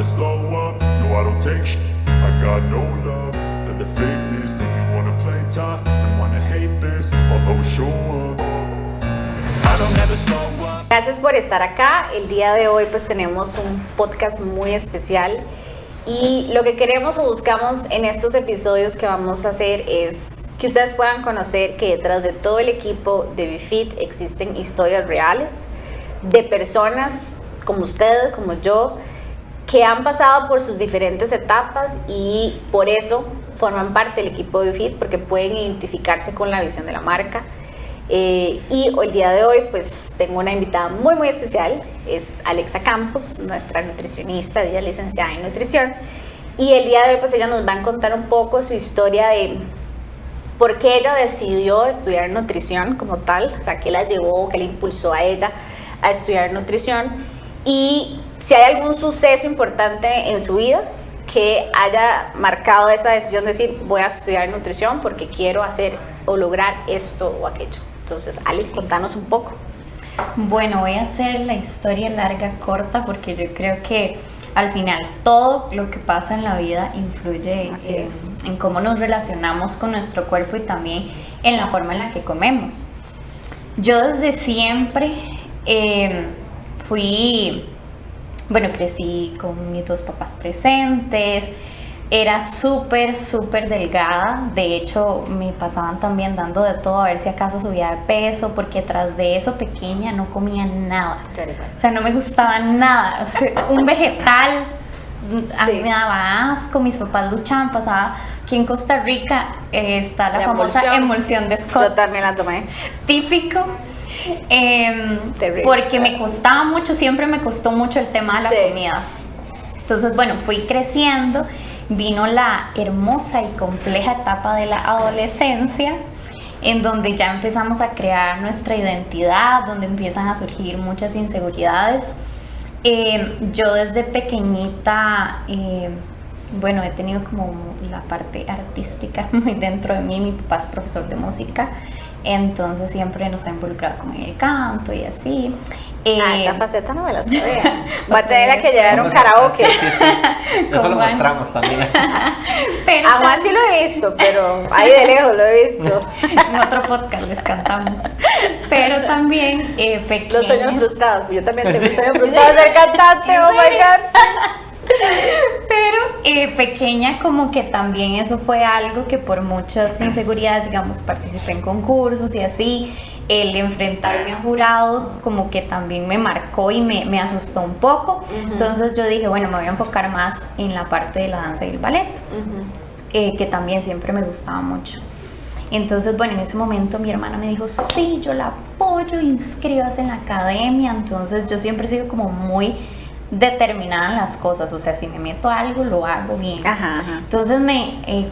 never slow up, no I don't take shit. I got no love for the fakeness. If you wanna play tough and wanna hate this, I'll always show up. I don't ever slow up. Gracias por estar acá. El día de hoy pues tenemos un podcast muy especial y lo que queremos o buscamos en estos episodios que vamos a hacer es que ustedes puedan conocer que detrás de todo el equipo de BeFit existen historias reales de personas como usted, como yo, que han pasado por sus diferentes etapas y por eso forman parte del equipo de BeFit, porque pueden identificarse con la visión de la marca. Y el día de hoy pues tengo una invitada muy especial, es Alexa Campos, nuestra nutricionista, ella es licenciada en nutrición, y el día de hoy pues ella nos va a contar un poco su historia de por qué ella decidió estudiar nutrición como tal, o sea, qué la llevó, qué le impulsó a ella a estudiar nutrición, y si hay algún suceso importante en su vida que haya marcado esa decisión de decir voy a estudiar nutrición porque quiero hacer o lograr esto o aquello. Entonces, Ale, contanos un poco. Bueno, voy a hacer la historia larga, corta, porque yo creo que al final todo lo que pasa en la vida influye en cómo nos relacionamos con nuestro cuerpo y también en la forma en la que comemos. Yo desde siempre crecí con mis dos papás presentes. Era súper delgada, de hecho me pasaban también dando de todo a ver si acaso subía de peso, porque tras de eso pequeña no comía nada, o sea, no me gustaba nada, o sea, un vegetal, a mí me daba asco, mis papás luchaban, pasaba, aquí en Costa Rica está la famosa emulsión de Scott. Yo también la tomé. Típico. Porque me costaba mucho, siempre me costó mucho el tema de la comida. Entonces, bueno, fui creciendo. Vino la hermosa y compleja etapa de la adolescencia, en donde ya empezamos a crear nuestra identidad, donde empiezan a surgir muchas inseguridades. Yo desde pequeñita, he tenido como la parte artística muy dentro de mí. Mi papá es profesor de música, entonces siempre nos ha involucrado con el canto y así. Esa faceta no me la sabía. Parte de la que llevaron karaoke. Sí. Eso lo mostramos también. Pero a Juan sí lo he visto, pero ahí de lejos lo he visto. En otro podcast les cantamos. Pero también pequeña. Los sueños frustrados. Yo también tengo sueños frustrados de ser cantante. Oh my God. Pero pequeña, como que también eso fue algo que por muchas inseguridades, digamos, participé en concursos y así. El enfrentarme a jurados como que también me marcó y me asustó un poco. Entonces yo dije, bueno, me voy a enfocar más en la parte de la danza y el ballet, que también siempre me gustaba mucho. Entonces, bueno, en ese momento mi hermana me dijo, sí, yo la apoyo, inscríbase en la academia. Entonces yo siempre he sido como muy determinada en las cosas, o sea, si me meto a algo, lo hago bien. Entonces,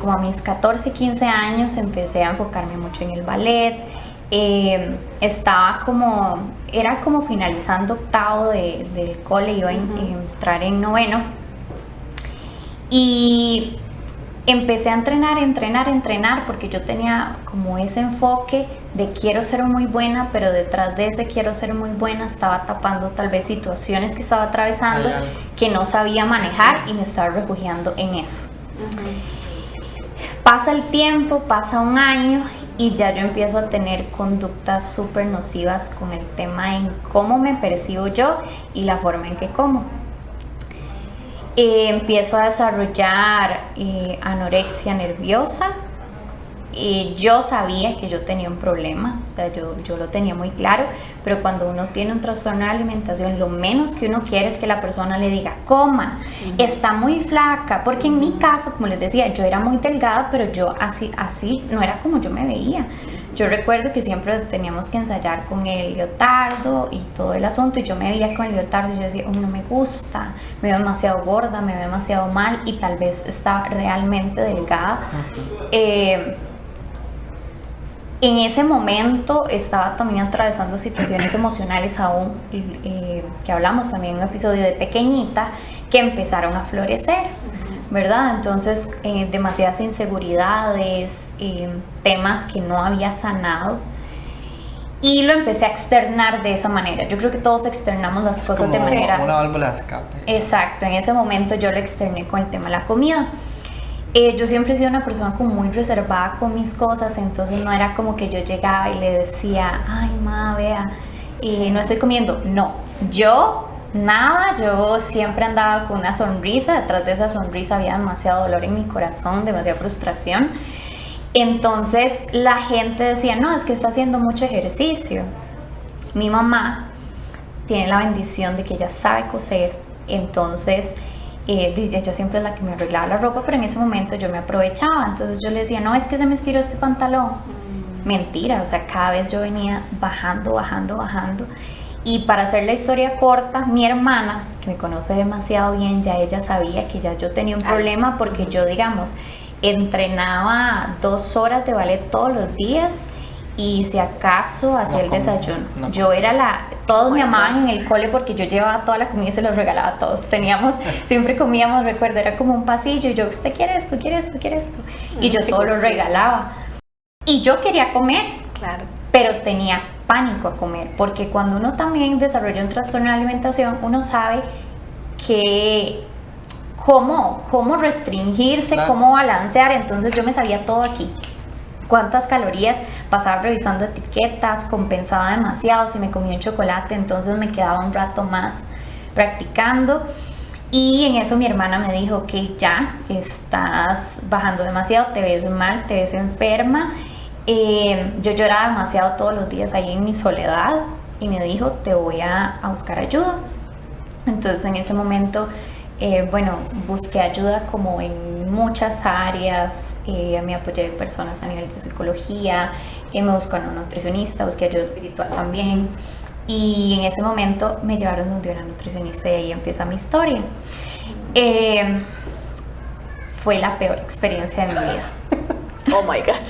como a mis 14, 15 años, empecé a enfocarme mucho en el ballet. Era como finalizando octavo del cole, iba a entrar en noveno, y empecé a entrenar porque yo tenía como ese enfoque de quiero ser muy buena, pero detrás de ese quiero ser muy buena estaba tapando tal vez situaciones que estaba atravesando que no sabía manejar y me estaba refugiando en eso. Pasa el tiempo, pasa un año y ya yo empiezo a tener conductas súper nocivas con el tema en cómo me percibo yo y la forma en que como. Empiezo a desarrollar anorexia nerviosa. Yo sabía que yo tenía un problema, o sea, yo lo tenía muy claro, pero cuando uno tiene un trastorno de alimentación, lo menos que uno quiere es que la persona le diga, coma, está muy flaca, porque en mi caso, como les decía, yo era muy delgada, pero yo así no era como yo me veía. Yo recuerdo que siempre teníamos que ensayar con el leotardo y todo el asunto, y yo me veía con el leotardo y yo decía, no me gusta, me veo demasiado gorda, me veo demasiado mal, y tal vez estaba realmente delgada. En ese momento estaba también atravesando situaciones emocionales aún, que hablamos también en un episodio de Pequeñita, que empezaron a florecer, ¿verdad? Entonces, demasiadas inseguridades, temas que no había sanado. y lo empecé a externar de esa manera. Yo creo que todos externamos las cosas como de manera... una válvula de escape. Exacto, en ese momento yo lo externé con el tema de la comida. Yo siempre he sido una persona como muy reservada con mis cosas, entonces no era como que yo llegaba y le decía, ay, ma, vea, no estoy comiendo. No, yo siempre andaba con una sonrisa, detrás de esa sonrisa había demasiado dolor en mi corazón, demasiada frustración. Entonces la gente decía, no, es que está haciendo mucho ejercicio. Mi mamá tiene la bendición de que ella sabe coser, entonces ella siempre es la que me arreglaba la ropa, pero en ese momento yo me aprovechaba, entonces yo le decía, no, es que se me estiró este pantalón. Mentira, o sea, cada vez yo venía bajando. Y para hacer la historia corta, mi hermana, que me conoce demasiado bien, ya ella sabía que ya yo tenía un problema porque yo, digamos, entrenaba 2 horas de ballet todos los días y si acaso hacía el desayuno. No. Yo era todos me amaban en el cole porque yo llevaba toda la comida y se los regalaba a todos. Siempre comíamos, recuerdo, era como un pasillo y yo, ¿usted quiere esto? ¿Quiere esto? ¿Quiere esto? Y yo todo lo regalaba. Y yo quería comer. Claro. Pero tenía pánico a comer, porque cuando uno también desarrolla un trastorno de alimentación, uno sabe que cómo restringirse, claro, cómo balancear. Entonces yo me sabía todo aquí. Cuántas calorías, pasaba revisando etiquetas, compensaba demasiado. Si me comía un chocolate, entonces me quedaba un rato más practicando. Y en eso mi hermana me dijo que ya estás bajando demasiado, te ves mal, te ves enferma. Yo lloraba demasiado todos los días ahí en mi soledad y me dijo, te voy a buscar ayuda. Entonces en ese momento, busqué ayuda como en muchas áreas, me apoyé de personas a nivel de psicología, me buscó a una nutricionista, busqué ayuda espiritual también. Y en ese momento me llevaron donde una nutricionista y ahí empieza mi historia. Fue la peor experiencia de mi vida. Oh my God.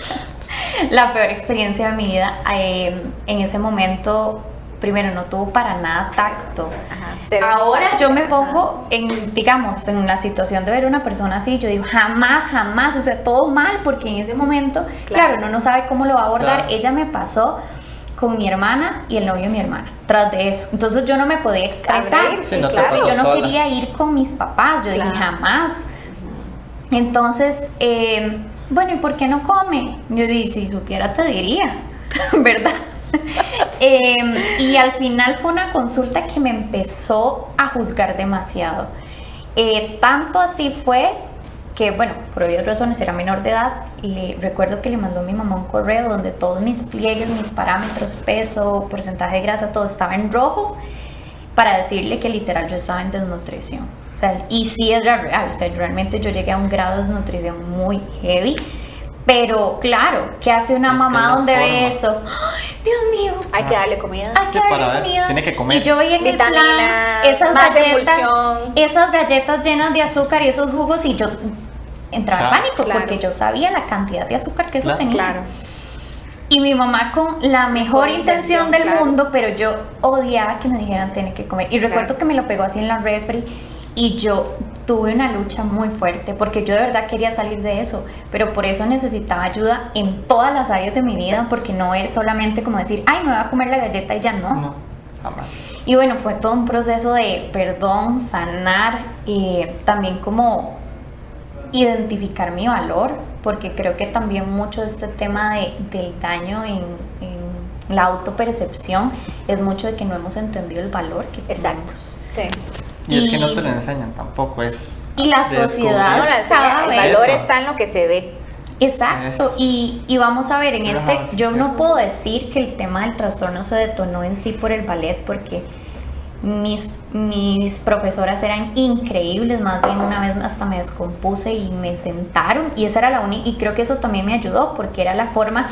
La peor experiencia de mi vida. En ese momento, primero, no tuvo para nada tacto. Ajá, ahora yo me pongo en la situación de ver a una persona así, yo digo, jamás, o sea, todo mal, porque en ese momento, claro, uno no sabe cómo lo va a abordar. Claro. Ella me pasó con mi hermana y el novio de mi hermana, tras de eso. Entonces yo no me podía expresar. Sí, no te claro. pasó Yo no sola. quería ir con mis papás, yo dije, jamás. Entonces, ¿y por qué no come? Yo dije, si supiera te diría, ¿verdad? Y al final fue una consulta que me empezó a juzgar demasiado. Tanto así fue que, por obvias razones era menor de edad. Recuerdo que le mandó a mi mamá un correo donde todos mis pliegues, mis parámetros, peso, porcentaje de grasa, todo estaba en rojo, para decirle que literal yo estaba en desnutrición. O sea, y sí es real, o sea, realmente yo llegué a un grado de desnutrición muy heavy. Pero claro, ¿qué hace una mamá donde ve eso? ¡Ay, Dios mío! Hay que darle comida. Hay que darle para comida. tiene que comer. Y yo veía en el plan Vitaminas, más emulsión. esas galletas llenas de azúcar y esos jugos, y yo entraba en pánico, Claro. porque yo sabía la cantidad de azúcar que eso Claro. tenía. Claro. Y mi mamá con la mejor intención del claro. mundo, pero yo odiaba que me dijeran tener que comer. Y recuerdo que me lo pegó así en la refri y yo tuve una lucha muy fuerte porque yo de verdad quería salir de eso, pero por eso necesitaba ayuda en todas las áreas de mi vida, porque no era solamente como decir, ay, me voy a comer la galleta y ya no. No, jamás. Y fue todo un proceso de perdón, sanar y también como identificar mi valor, porque creo que también mucho de este tema del daño en la autopercepción es mucho de que no hemos entendido el valor que tenemos. Exacto. Sí. Y es que no te lo enseñan tampoco, es... Y la de sociedad No, descubrir. cada el vez- valor Eso. está en lo que se ve. Exacto, Eso. y vamos a ver, Ajá, sí, yo no cierto. puedo decir que el tema del trastorno se detonó en sí por el ballet, porque mis profesoras eran increíbles, más bien una vez hasta me descompuse y me sentaron, y esa era la única, y creo que eso también me ayudó, porque era la forma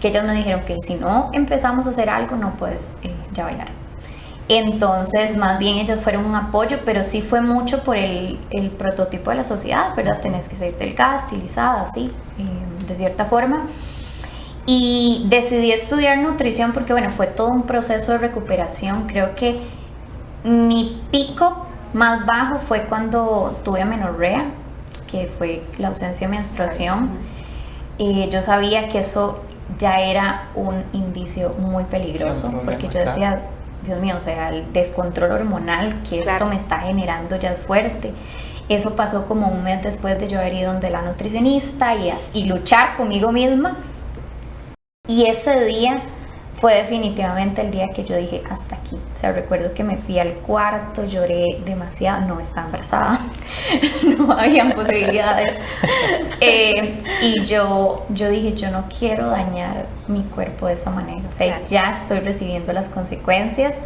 que ellas me dijeron que si no empezamos a hacer algo, no puedes ya bailar. Entonces, más bien ellas fueron un apoyo, pero sí fue mucho por el prototipo de la sociedad, ¿verdad? Tenés que ser delgada, estilizada, así, de cierta forma. Y decidí estudiar nutrición porque, fue todo un proceso de recuperación. Creo que mi pico más bajo fue cuando tuve amenorrea, que fue la ausencia de menstruación. Yo sabía que eso ya era un indicio muy peligroso, Sí, un problema, porque yo decía, Dios mío, o sea, el descontrol hormonal que esto me está generando ya es fuerte. Eso pasó como un mes después de yo haber ido donde la nutricionista y luchar conmigo misma. Y ese día fue definitivamente el día que yo dije, hasta aquí. O sea, recuerdo que me fui al cuarto, lloré demasiado, no estaba embarazada, no habían posibilidades. Y yo dije, yo no quiero dañar mi cuerpo de esta manera. O sea, ya estoy recibiendo las consecuencias.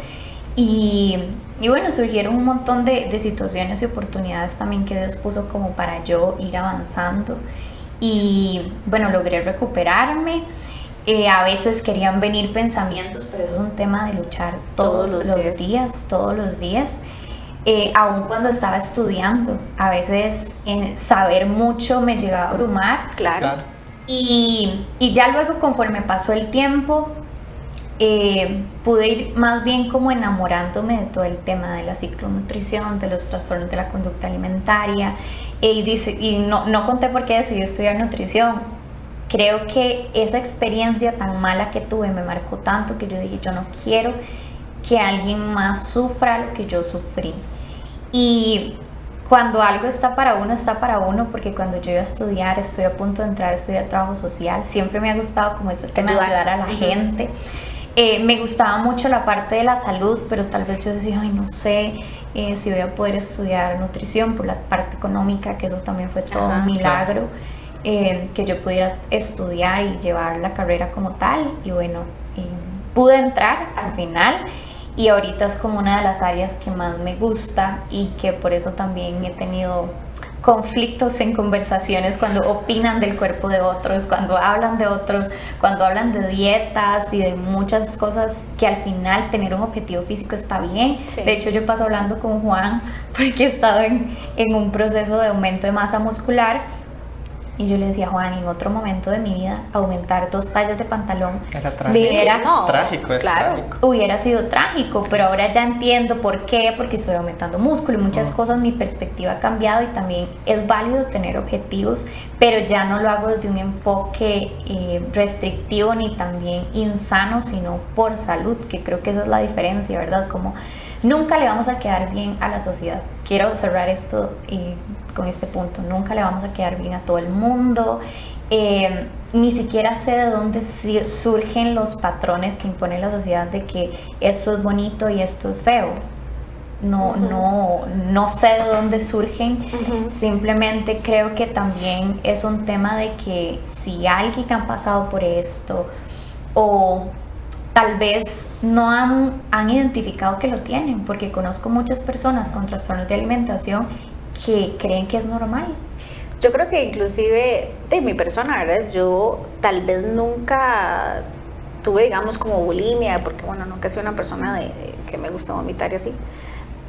Y bueno, surgieron un montón de situaciones y oportunidades también que Dios puso como para yo ir avanzando. Y bueno, logré recuperarme. A veces querían venir pensamientos, pero eso es un tema de luchar todos los días. Aún cuando estaba estudiando, a veces saber mucho me llegaba a abrumar. Claro. Y ya luego, conforme pasó el tiempo, pude ir más bien como enamorándome de todo el tema de la ciclonutrición, de los trastornos de la conducta alimentaria. Y no conté por qué decidí estudiar nutrición. Creo que esa experiencia tan mala que tuve me marcó tanto que yo dije, yo no quiero que alguien más sufra lo que yo sufrí. Y cuando algo está para uno, porque cuando yo iba a estudiar, estoy a punto de entrar a estudiar trabajo social, siempre me ha gustado como este tema de ayudar a la gente. Me gustaba mucho la parte de la salud, pero tal vez yo decía, ay, no sé si voy a poder estudiar nutrición por la parte económica, que eso también fue todo un milagro. Que yo pudiera estudiar y llevar la carrera como tal, y bueno, pude entrar al final, y ahorita es como una de las áreas que más me gusta, y que por eso también he tenido conflictos en conversaciones cuando opinan del cuerpo de otros, cuando hablan de otros, cuando hablan de dietas y de muchas cosas, que al final tener un objetivo físico está bien. Sí. De hecho, yo paso hablando con Juan porque he estado en un proceso de aumento de masa muscular. Y yo le decía, Juan, en otro momento de mi vida, aumentar 2 tallas de pantalón era trágico. Trágico. Hubiera sido trágico, pero ahora ya entiendo por qué, porque estoy aumentando músculo y muchas cosas, mi perspectiva ha cambiado, y también es válido tener objetivos, pero ya no lo hago desde un enfoque restrictivo ni también insano, sino por salud, que creo que esa es la diferencia, ¿verdad? Como nunca le vamos a quedar bien a la sociedad. Quiero cerrar esto con este punto. Nunca le vamos a quedar bien a todo el mundo. Ni siquiera sé de dónde surgen los patrones que impone la sociedad de que esto es bonito y esto es feo. No sé de dónde surgen. Simplemente creo que también es un tema de que si alguien ha pasado por esto, o tal vez no han identificado que lo tienen, porque conozco muchas personas con trastornos de alimentación que creen que es normal. Yo creo que inclusive de mi persona, ¿verdad? Yo tal vez nunca tuve, digamos, como bulimia, porque bueno, nunca he sido una persona que me gusta vomitar y así.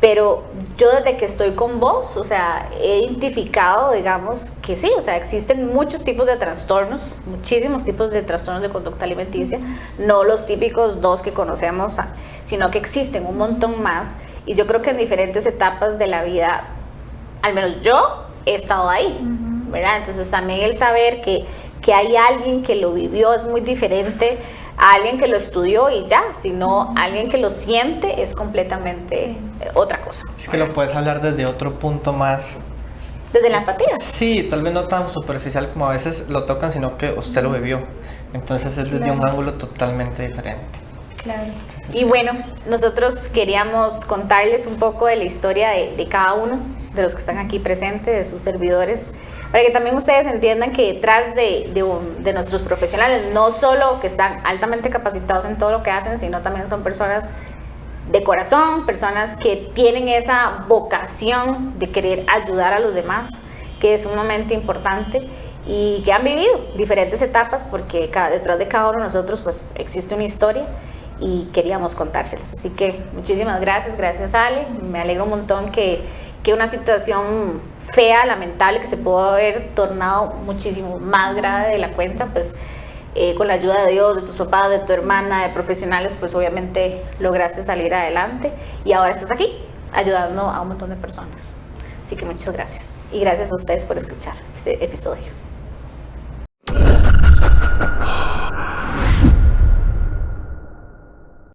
Pero yo desde que estoy con vos, o sea, he identificado, digamos, que sí, o sea, existen muchos tipos de trastornos, muchísimos tipos de trastornos de conducta alimenticia, no los típicos 2 que conocemos, sino que existen un montón más. Y yo creo que en diferentes etapas de la vida, al menos yo he estado ahí, ¿verdad? Entonces también el saber que hay alguien que lo vivió es muy diferente a alguien que lo estudió y ya, sino alguien que lo siente es completamente otra cosa. Es que lo puedes hablar desde otro punto más. Desde la empatía. Sí, tal vez no tan superficial como a veces lo tocan, sino que usted lo vivió. Entonces es desde un ángulo totalmente diferente. Claro. Entonces, y bueno, nosotros queríamos contarles un poco de la historia de cada uno de los que están aquí presentes, de sus servidores, para que también ustedes entiendan que detrás de nuestros profesionales, no solo que están altamente capacitados en todo lo que hacen, sino también son personas de corazón, personas que tienen esa vocación de querer ayudar a los demás, que es sumamente importante, y que han vivido diferentes etapas, porque detrás de cada uno de nosotros pues existe una historia y queríamos contárselas. Así que muchísimas gracias Ale, me alegro un montón que una situación fea, lamentable, que se pudo haber tornado muchísimo más grave de la cuenta, pues con la ayuda de Dios, de tus papás, de tu hermana, de profesionales, pues obviamente lograste salir adelante y ahora estás aquí ayudando a un montón de personas. Así que muchas gracias y gracias a ustedes por escuchar este episodio.